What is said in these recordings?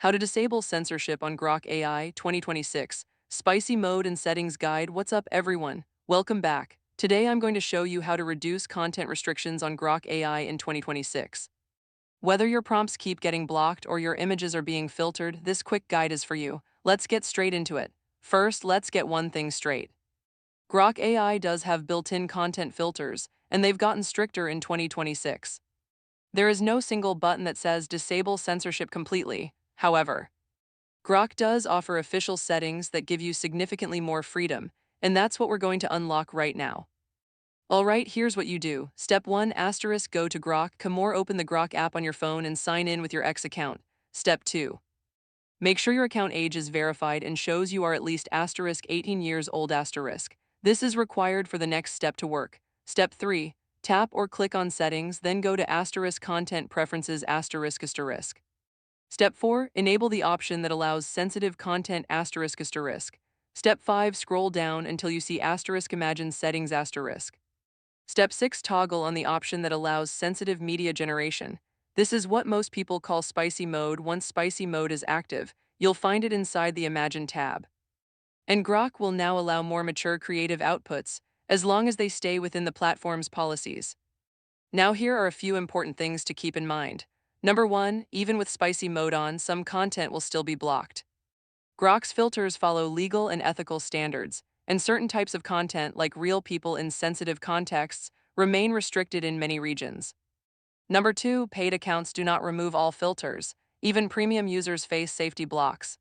How to Disable Censorship on Grok AI 2026, Spicy Mode and Settings Guide. What's up, everyone? Welcome back. Today I'm going to show you how to reduce content restrictions on Grok AI in 2026. Whether your prompts keep getting blocked or your images are being filtered, this quick guide is for you. Let's get straight into it. First, let's get one thing straight. Grok AI does have built-in content filters, and they've gotten stricter in 2026. There is no single button that says disable censorship completely. However, Grok does offer official settings that give you significantly more freedom, and that's what we're going to unlock right now. Alright, here's what you do. Step 1 asterisk go to Grok, open the Grok app on your phone and sign in with your X account. Step 2. Make sure your account age is verified and shows you are at least asterisk 18 years old asterisk. This is required for the next step to work. Step 3. Tap or click on settings, then go to asterisk content preferences asterisk asterisk. Step 4. Enable the option that allows sensitive content asterisk asterisk. Step 5. Scroll down until you see asterisk imagine settings asterisk. Step 6. Toggle on the option that allows sensitive media generation. This is what most people call spicy mode. Once spicy mode is active, you'll find it inside the Imagine tab. And Grok will now allow more mature creative outputs, as long as they stay within the platform's policies. Now here are a few important things to keep in mind. Number 1, even with spicy mode on, some content will still be blocked. Grok's filters follow legal and ethical standards, and certain types of content, like real people in sensitive contexts, remain restricted in many regions. Number 2, paid accounts do not remove all filters. Even premium users face safety blocks.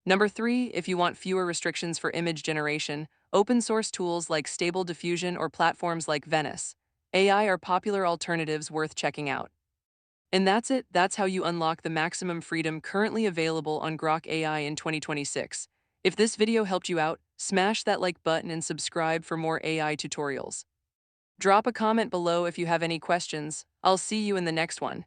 Number 3, if you want fewer restrictions for image generation, open source tools like Stable Diffusion or platforms like Venice AI are popular alternatives worth checking out. And that's it. That's how you unlock the maximum freedom currently available on Grok AI in 2026. If this video helped you out, smash that like button and subscribe for more AI tutorials. Drop a comment below if you have any questions. I'll see you in the next one.